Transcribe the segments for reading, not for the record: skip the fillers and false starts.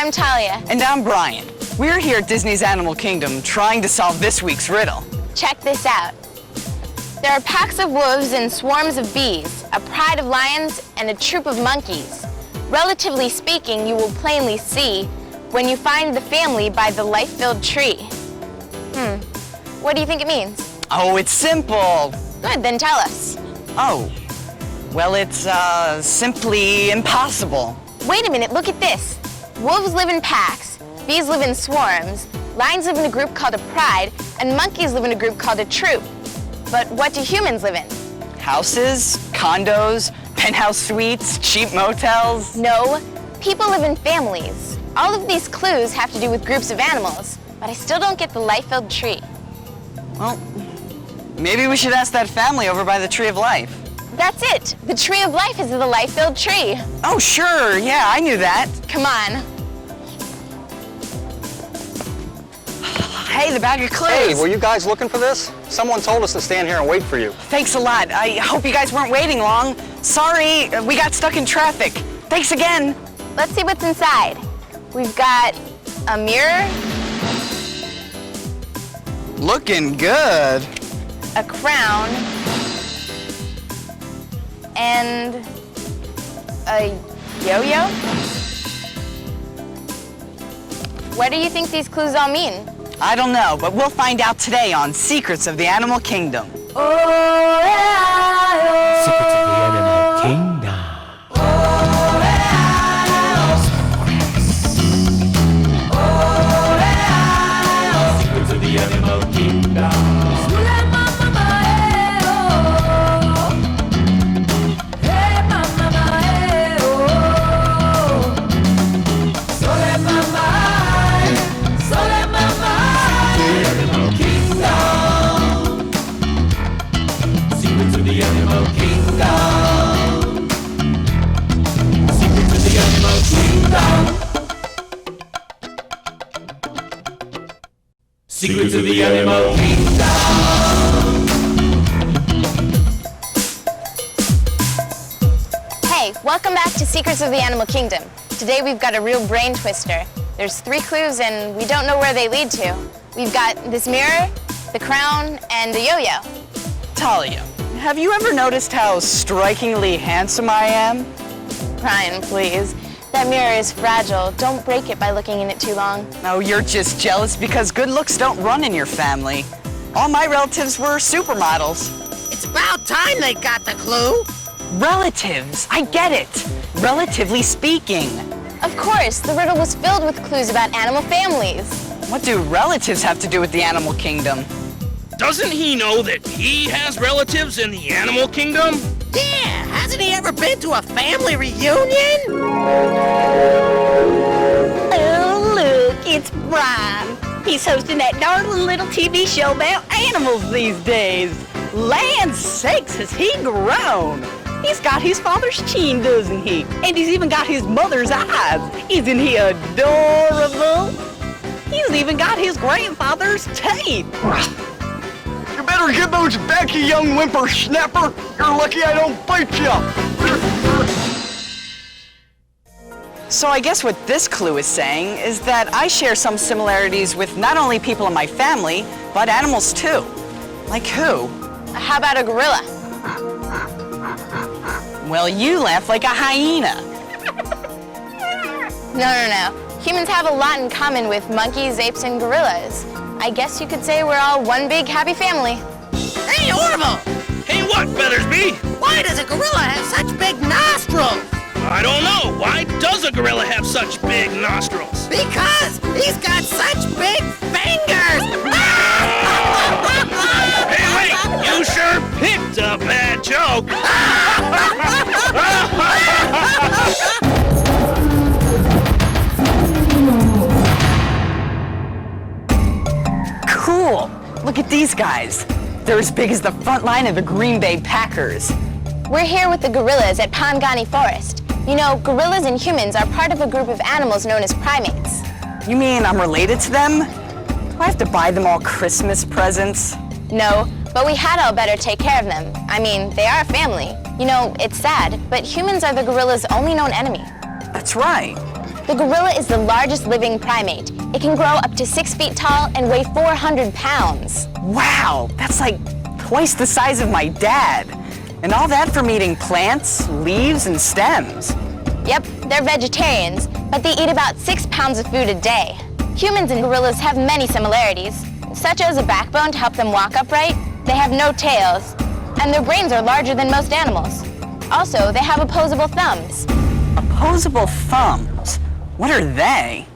I'm Talia. And I'm Brian. We're here at Disney's Animal Kingdom trying to solve this week's riddle. Check this out. There are packs of wolves and swarms of bees, a pride of lions, and a troop of monkeys. Relatively speaking, you will plainly see when you find the family by the life-filled tree. What do you think it means? Oh, it's simple. Good, then tell us. Oh, well, it's simply impossible. Wait a minute, look at this. Wolves live in packs, bees live in swarms, lions live in a group called a pride, and monkeys live in a group called a troop. But what do humans live in? Houses, condos, penthouse suites, cheap motels. No, people live in families. All of these clues have to do with groups of animals, but I still don't get the life-filled tree. Well, maybe we should ask that family over by the Tree of Life. That's it. The Tree of Life is the life-filled tree. Oh, sure. Yeah, I knew that. Come on. Hey, the bag of clues. Hey, were you guys looking for this? Someone told us to stand here and wait for you. Thanks a lot. I hope you guys weren't waiting long. Sorry, we got stuck in traffic. Thanks again. Let's see what's inside. We've got a mirror, Looking good. a crown, and a yo-yo. What do you think these clues all mean? I don't know, but we'll find out today on Secrets of the Animal Kingdom. Secrets of the Animal Kingdom. Secrets of the Animal Kingdom. Secrets of the Animal Kingdom. Secrets of the Animal Kingdom. Secrets of the Animal Kingdom. Hey, welcome back to Secrets of the Animal Kingdom. Today we've got a real brain twister. There's 3 clues and we don't know where they lead to. We've got this mirror, the crown, and a yo-yo. Talia, have you ever noticed how strikingly handsome I am? Brian, please. That mirror is fragile. Don't break it by looking in it too long. No, you're just jealous because good looks don't run in your family. All my relatives were supermodels. It's about time they got the clue. Relatives, I get it. Relatively speaking. Of course, the riddle was filled with clues about animal families. What do relatives have to do with the animal kingdom? Doesn't he know that he has relatives in the animal kingdom? Yeah, hasn't he ever been to a family reunion? Oh, look, it's Brian. He's hosting that darling little TV show about animals these days. Land sakes, has he grown? He's got his father's chin, doesn't he? And he's even got his mother's eyes. Isn't he adorable? He's even got his grandfather's teeth. You better get those back, you young whippersnapper. You're lucky I don't bite you. So I guess what this clue is saying is that I share some similarities with not only people in my family, but animals too. Like who? How about a gorilla? Well, you laugh like a hyena. No. Humans have a lot in common with monkeys, apes, and gorillas. I guess you could say we're all one big happy family. Hey, Orville! Hey, what, Feathersby? Why does a gorilla have such big nostrils? I don't know. Why does a gorilla have such big nostrils? Because he's got such big fingers! Hey, wait! You sure picked a bad joke. Cool. Look at these guys. They're as big as the front line of the Green Bay Packers. We're here with the gorillas at Pangani Forest. You know, gorillas and humans are part of a group of animals known as primates. You mean I'm related to them? Do I have to buy them all Christmas presents? No, but we had all better take care of them. I mean, they are a family. You know, it's sad, but humans are the gorilla's only known enemy. That's right. The gorilla is the largest living primate. It can grow up to 6 feet tall and weigh 400 pounds. Wow, that's like twice the size of my dad. And all that from eating plants, leaves, and stems. Yep, they're vegetarians, but they eat about 6 pounds of food a day. Humans and gorillas have many similarities, such as a backbone to help them walk upright. They have no tails, and their brains are larger than most animals. Also, they have opposable thumbs. Opposable thumbs? What are they?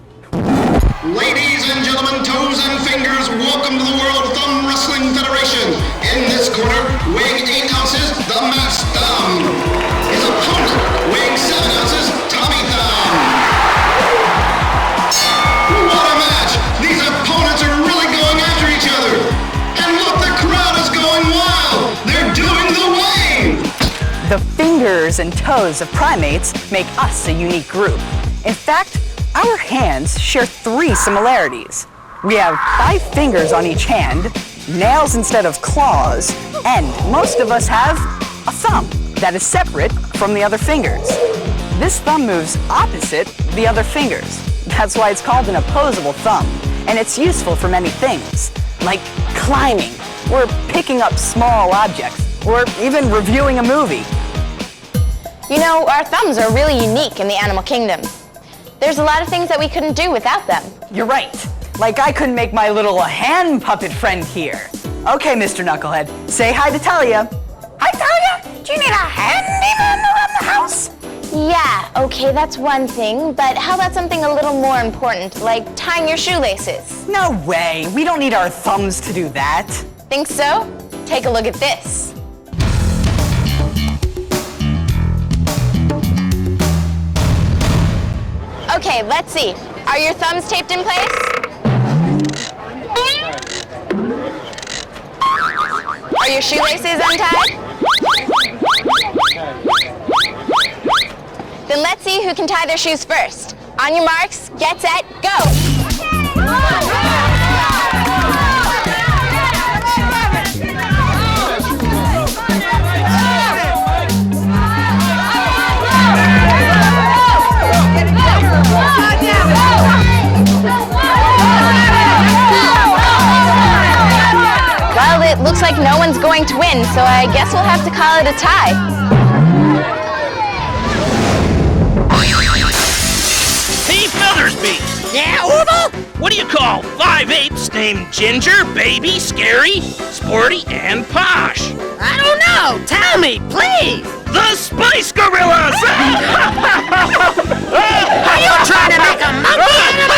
Ladies and gentlemen, toes and fingers, welcome to the World Thumb Wrestling Federation. In this corner, weighing 8 ounces, the Mass Thumb. His opponent, weighing 7 ounces, Tommy Thumb. What a match! These opponents are really going after each other. And look, the crowd is going wild. They're doing the wave. The fingers and toes of primates make us a unique group. In fact, our hands share 3 similarities. We have 5 fingers on each hand, nails instead of claws, and most of us have a thumb that is separate from the other fingers. This thumb moves opposite the other fingers. That's why it's called an opposable thumb, and it's useful for many things, like climbing, or picking up small objects, or even reviewing a movie. You know, our thumbs are really unique in the animal kingdom. There's a lot of things that we couldn't do without them. You're right. Like I couldn't make my little hand puppet friend here. Okay, Mr. Knucklehead, say hi to Talia. Hi, Talia. Do you need a handyman around the house? Yeah, okay, that's one thing, but how about something a little more important, like tying your shoelaces? No way. We don't need our thumbs to do that. Think so? Take a look at this. Okay, let's see. Are your thumbs taped in place? Are your shoelaces untied? Then let's see who can tie their shoes first. On your marks, get set, go! Well, it looks like no one's going to win, so I guess we'll have to call it a tie. Hey, Feathersby! Yeah, Oodle? What do you call 5 apes named Ginger, Baby, Scary, Sporty, and Posh? I don't know. Tell me, please. The Spice Gorillas! Are you trying to make a monkey out of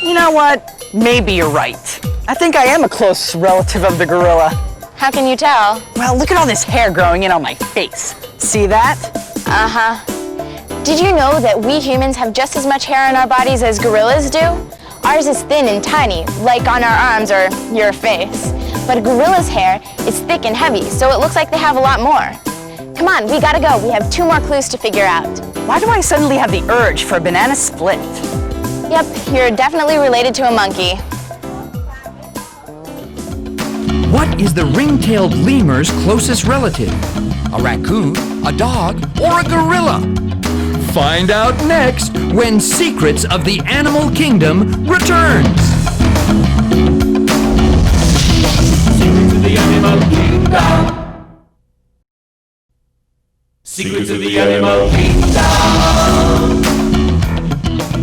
me? You know what? Maybe you're right. I think I am a close relative of the gorilla. How can you tell? Well, look at all this hair growing in on my face. See that? Uh-huh. Did you know that we humans have just as much hair on our bodies as gorillas do? Ours is thin and tiny, like on our arms or your face. But a gorilla's hair is thick and heavy, so it looks like they have a lot more. Come on, we gotta go. We have 2 more clues to figure out. Why do I suddenly have the urge for a banana split? Yep, you're definitely related to a monkey. What is the ring-tailed lemur's closest relative? A raccoon, a dog, or a gorilla? Find out next when Secrets of the Animal Kingdom returns. Secrets of the Animal Kingdom. Secrets of the Animal Kingdom.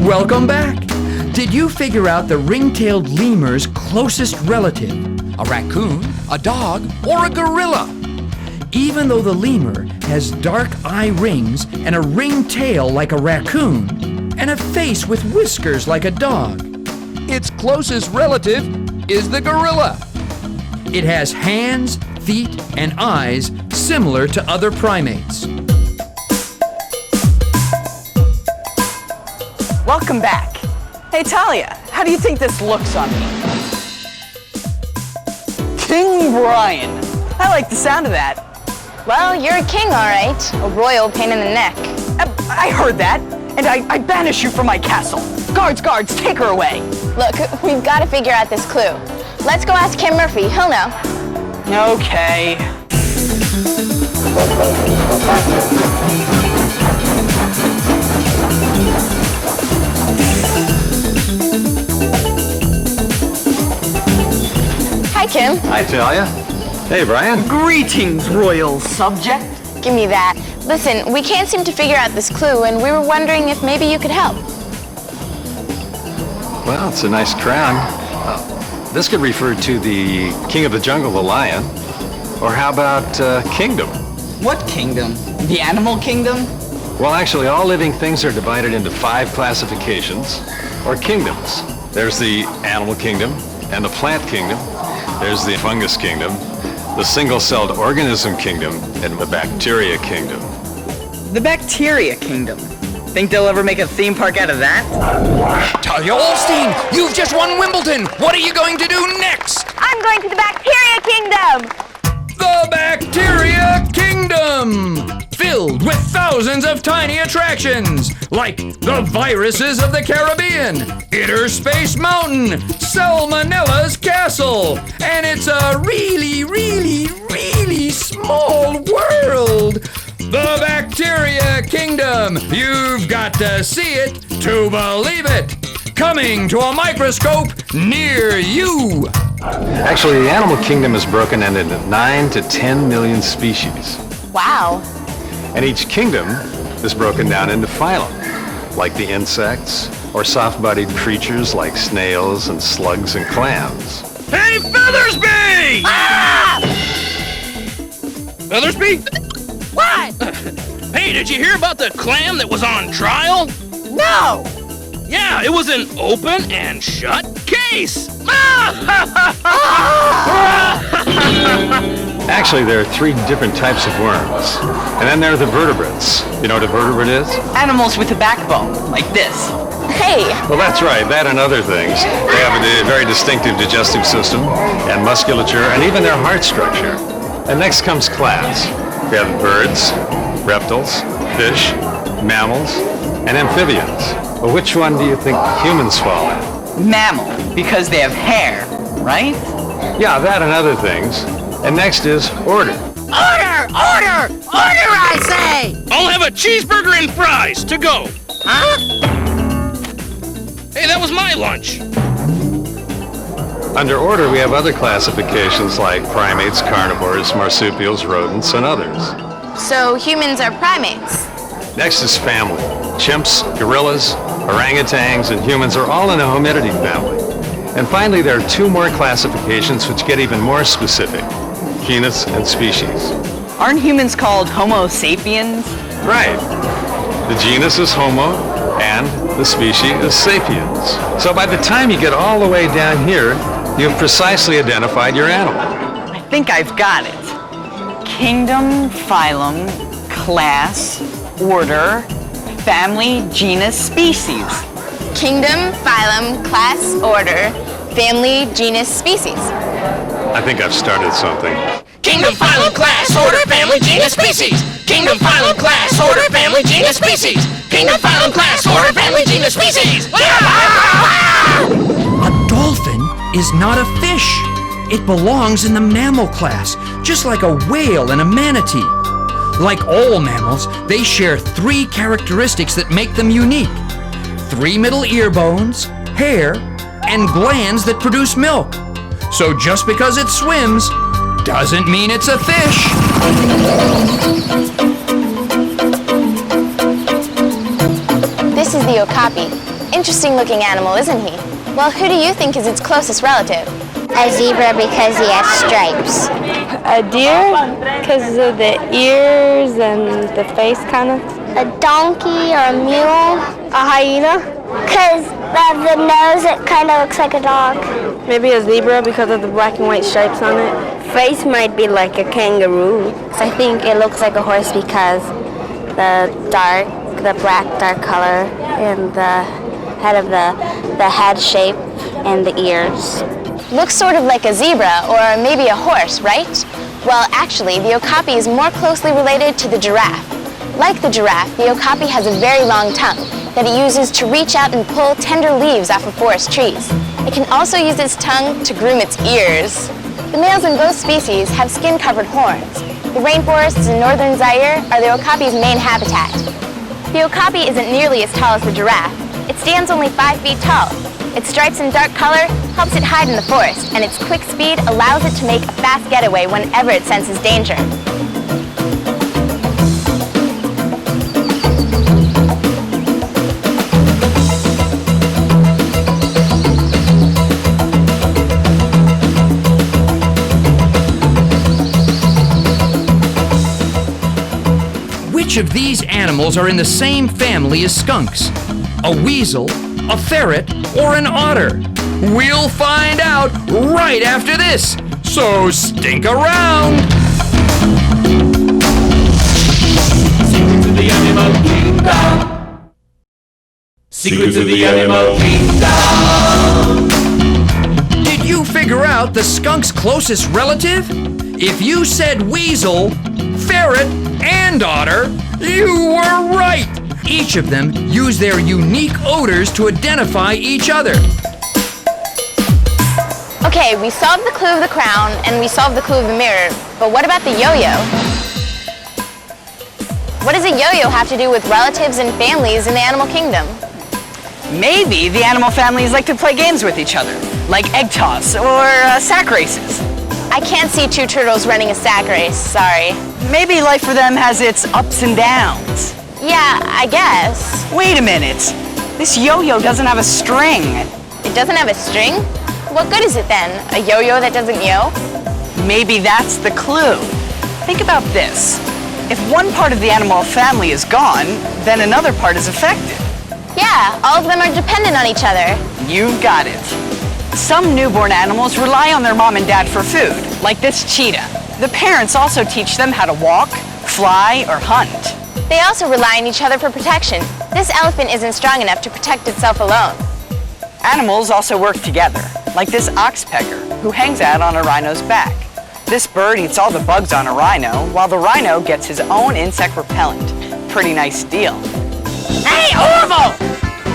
Welcome back. Did you figure out the ring-tailed lemur's closest relative? A raccoon, a dog, or a gorilla? Even though the lemur has dark eye rings and a ringed tail like a raccoon, and a face with whiskers like a dog, its closest relative is the gorilla. It has hands, feet, and eyes similar to other primates. Welcome back. Hey, Talia, how do you think this looks on me? King Brian. I like the sound of that. Well, you're a king, all right. A royal pain in the neck. I heard that, and I banish you from my castle. Guards, take her away. Look, we've got to figure out this clue. Let's go ask Kim Murphy. He'll know. Okay. Hi, Talia. Hey, Brian. Greetings, royal subject. Give me that. Listen, we can't seem to figure out this clue, and we were wondering if maybe you could help. Well, it's a nice crown. This could refer to the king of the jungle, the lion. Or how about kingdom? What kingdom? The animal kingdom? Well, actually, all living things are divided into 5 classifications, or kingdoms. There's the animal kingdom and the plant kingdom. There's the fungus kingdom, the single-celled organism kingdom, and the bacteria kingdom. The bacteria kingdom. Think they'll ever make a theme park out of that? Talia Olstein, you've just won Wimbledon. What are you going to do next? I'm going to the bacteria kingdom! The Bacteria Kingdom! Filled with thousands of tiny attractions, like the viruses of the Caribbean, Inner Space Mountain, Salmonella's Castle, and it's a really, really, really small world. The Bacteria Kingdom. You've got to see it to believe it. Coming to a microscope near you. Actually, the animal kingdom is broken into 9 to 10 million species. Wow. And each kingdom is broken down into phylum, like the insects, or soft-bodied creatures like snails and slugs and clams. Hey, Feathersby! Ah! Feathersby? What? Hey, did you hear about the clam that was on trial? No! Yeah, it was an open and shut case. Actually, there are 3 different types of worms. And then there are the vertebrates. You know what a vertebrate is? Animals with a backbone, like this. Hey! Well, that's right, that and other things. They have a very distinctive digestive system and musculature and even their heart structure. And next comes class. We have birds, reptiles, fish, mammals, and amphibians. Well, which one do you think humans fall in? Mammal, because they have hair, right? Yeah, that and other things. And next is order. Order! Order! Order, I say! I'll have a cheeseburger and fries to go. Huh? Hey, that was my lunch. Under order, we have other classifications like primates, carnivores, marsupials, rodents, and others. So humans are primates. Next is family. Chimps, gorillas, orangutans, and humans are all in the hominidae family. And finally, there are 2 more classifications which get even more specific. Genus and species. Aren't humans called Homo sapiens? Right. The genus is Homo, and the species is Sapiens. So by the time you get all the way down here, you've precisely identified your animal. I think I've got it. Kingdom, phylum, class, order, family, genus, species. Kingdom, phylum, class, order, family, genus, species. I think I've started something. Kingdom, phylum, class, order, family, genus, species. Kingdom, phylum, class, order, family, genus, species. Kingdom, phylum, class, order, family, genus, species. A dolphin is not a fish. It belongs in the mammal class, just like a whale and a manatee. Like all mammals, they share 3 characteristics that make them unique. 3 middle ear bones, hair, and glands that produce milk. So just because it swims doesn't mean it's a fish. This is the okapi. Interesting looking animal, isn't he? Well, who do you think is its closest relative? A zebra because he has stripes. A deer because of the ears and the face, kind of. A donkey or a mule. A hyena. Because of the nose, it kind of looks like a dog. Maybe a zebra because of the black and white stripes on it. Face might be like a kangaroo. I think it looks like a horse because the black dark color and the head shape and the ears. Looks sort of like a zebra or maybe a horse, right? Well, actually, the okapi is more closely related to the giraffe. Like the giraffe, the okapi has a very long tongue that it uses to reach out and pull tender leaves off of forest trees. It can also use its tongue to groom its ears. The males in both species have skin-covered horns. The rainforests in northern Zaire are the okapi's main habitat. The okapi isn't nearly as tall as the giraffe, It stands only 5 feet tall. Its stripes and dark color helps it hide in the forest, and its quick speed allows it to make a fast getaway whenever it senses danger. Which of these animals are in the same family as skunks? A weasel, a ferret, or an otter? We'll find out right after this, so stink around! Secrets of the Animal Kingdom. Secrets of the Animal Kingdom. Did you figure out the skunk's closest relative? If you said weasel, ferret, and otter, you were right! Each of them use their unique odors to identify each other. Okay, we solved the clue of the crown, and we solved the clue of the mirror, but what about the yo-yo? What does a yo-yo have to do with relatives and families in the animal kingdom? Maybe the animal families like to play games with each other, like egg toss or sack races. I can't see two turtles running a sack race, sorry. Maybe life for them has its ups and downs. Yeah, I guess. Wait a minute. This yo-yo doesn't have a string. It doesn't have a string? What good is it then? A yo-yo that doesn't yo? Maybe that's the clue. Think about this. If one part of the animal family is gone, then another part is affected. Yeah, all of them are dependent on each other. You've got it. Some newborn animals rely on their mom and dad for food, like this cheetah. The parents also teach them how to walk, fly, or hunt. They also rely on each other for protection. This elephant isn't strong enough to protect itself alone. Animals also work together, like this oxpecker, who hangs out on a rhino's back. This bird eats all the bugs on a rhino, while the rhino gets his own insect repellent. Pretty nice deal. Hey, Orville!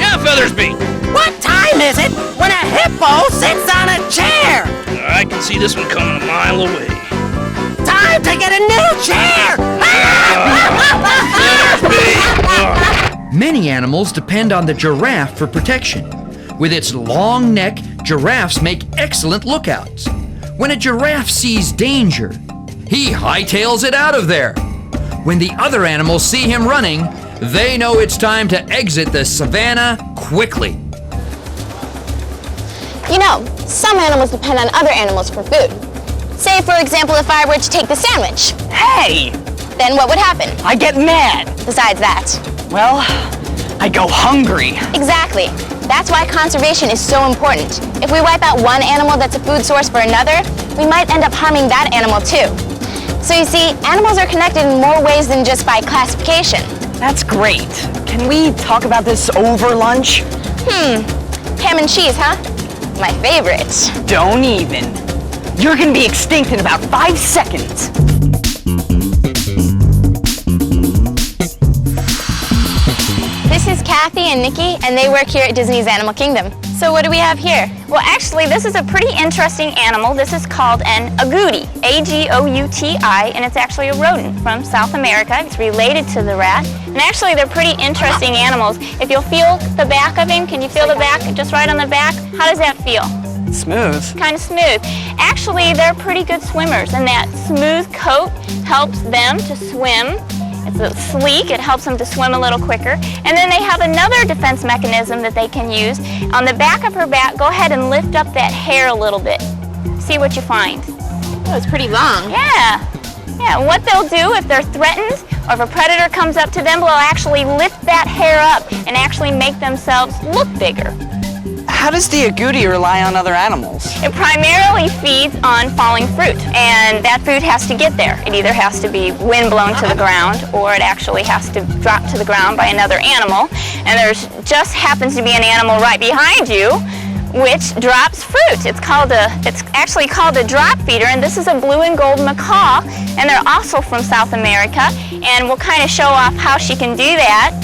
Yeah, Feathersby. What time is it when a hippo sits on a chair? I can see this one coming a mile away. Time to get a new chair! Many animals depend on the giraffe for protection. With its long neck, giraffes make excellent lookouts. When a giraffe sees danger, he hightails it out of there. When the other animals see him running, they know it's time to exit the savannah quickly. You know, some animals depend on other animals for food. Say, for example, if I were to take the sandwich. Hey! Then what would happen? I get mad. Besides that. Well, I go hungry. Exactly. That's why conservation is so important. If we wipe out one animal that's a food source for another, we might end up harming that animal too. So you see, animals are connected in more ways than just by classification. That's great. Can we talk about this over lunch? Ham and cheese, huh? My favorite. Don't even. You're gonna be extinct in about 5 seconds. This is Kathy and Nikki, and they work here at Disney's Animal Kingdom. So what do we have here? Well, actually, this is a pretty interesting animal. This is called an agouti, A-G-O-U-T-I, and it's actually a rodent from South America. It's related to the rat. And actually, they're pretty interesting animals. If you'll feel the back of him, can you feel the back, just right on the back? How does that feel? Smooth. Kind of smooth. Actually, they're pretty good swimmers, and that smooth coat helps them to swim. It's sleek, it helps them to swim a little quicker. And then they have another defense mechanism that they can use. On the back of her back, go ahead and lift up that hair a little bit. See what you find. Oh, it's pretty long. Yeah. Yeah, and what they'll do if they're threatened or if a predator comes up to them, they'll actually lift that hair up and actually make themselves look bigger. How does the agouti rely on other animals? It primarily feeds on falling fruit, and that fruit has to get there. It either has to be wind blown to the ground, or it actually has to drop to the ground by another animal. And there's just happens to be an animal right behind you, which drops fruit. It's actually called a drop feeder, and this is a blue and gold macaw, and they're also from South America. And we'll kind of show off how she can do that.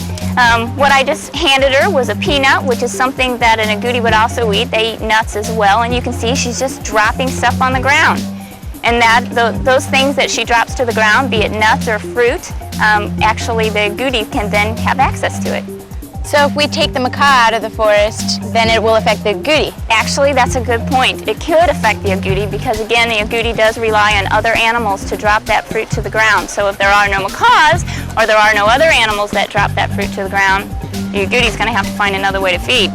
What I just handed her was a peanut, which is something that an agouti would also eat. They eat nuts as well, and you can see she's just dropping stuff on the ground. And those things that she drops to the ground, be it nuts or fruit, actually the agouti can then have access to it. So if we take the macaw out of the forest, then it will affect the agouti. Actually, that's a good point. It could affect the agouti because, again, the agouti does rely on other animals to drop that fruit to the ground. So if there are no macaws, or there are no other animals that drop that fruit to the ground, the agouti is going to have to find another way to feed.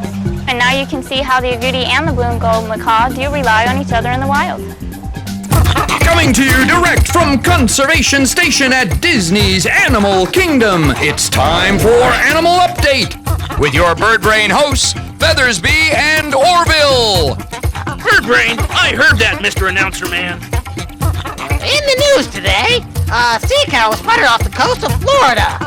And now you can see how the agouti and the blue and gold macaw do rely on each other in the wild. Coming to you direct from Conservation Station at Disney's Animal Kingdom, it's time for Animal Update with your Bird Brain hosts, Feathersby and Orville. Bird Brain, I heard that, Mr. Announcer Man. In the news today, a sea cow was spotted off the coast of Florida.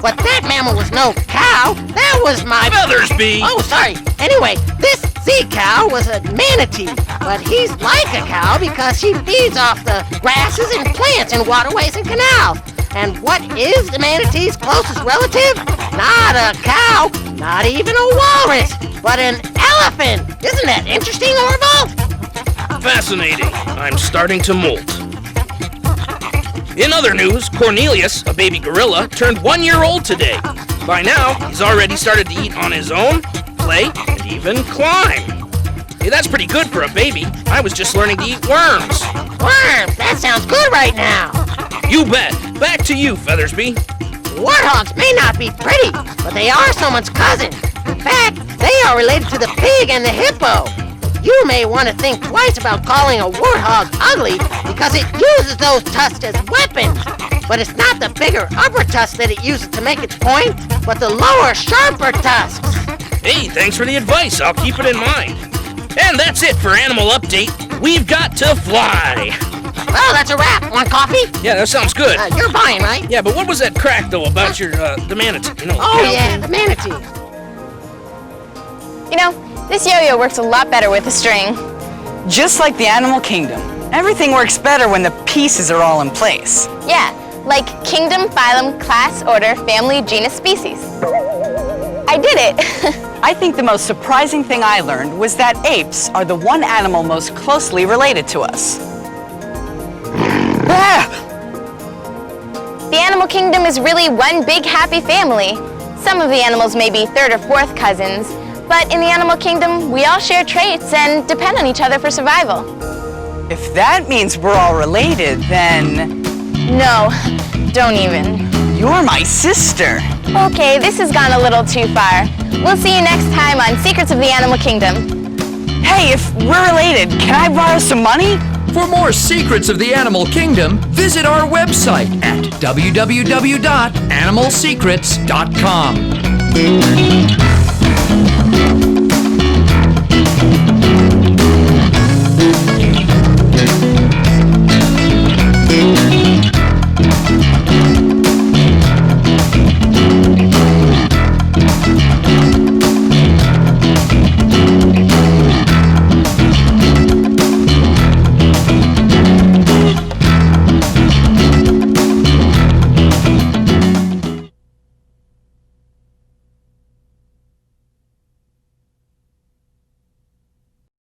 But that mammal was no cow, that was my... Feathersby! Oh, sorry. Anyway, this sea cow was a manatee, but he's like a cow because he feeds off the grasses and plants in waterways and canals. And what is the manatee's closest relative? Not a cow, not even a walrus, but an elephant. Isn't that interesting, Orville? Fascinating. I'm starting to molt. In other news, Cornelius, a baby gorilla, turned 1 year old today. By now, he's already started to eat on his own, play, and even climb. Hey, that's pretty good for a baby. I was just learning to eat worms. Worms? That sounds good right now. You bet. Back to you, Feathersby. Warthogs may not be pretty, but they are someone's cousin. In fact, they are related to the pig and the hippo. You may want to think twice about calling a warthog ugly because it uses those tusks as weapons. But it's not the bigger upper tusks that it uses to make its point, but the lower, sharper tusks. Hey, thanks for the advice. I'll keep it in mind. And that's it for Animal Update. We've got to fly. Well, that's a wrap. Want coffee? Yeah, that sounds good. You're buying, right? Yeah, but what was that crack, though, about your, the manatee? You know, oh, yeah, the manatee. You know, this yo-yo works a lot better with a string. Just like the animal kingdom, everything works better when the pieces are all in place. Yeah, like kingdom, phylum, class, order, family, genus, species. I did it. I think the most surprising thing I learned was that apes are the one animal most closely related to us. The animal kingdom is really one big happy family. Some of the animals may be third or fourth cousins, but in the animal kingdom, we all share traits and depend on each other for survival. If that means we're all related, then... No, don't even. You're my sister. Okay, this has gone a little too far. We'll see you next time on Secrets of the Animal Kingdom. Hey, if we're related, can I borrow some money? For more Secrets of the Animal Kingdom, visit our website at www.animalsecrets.com.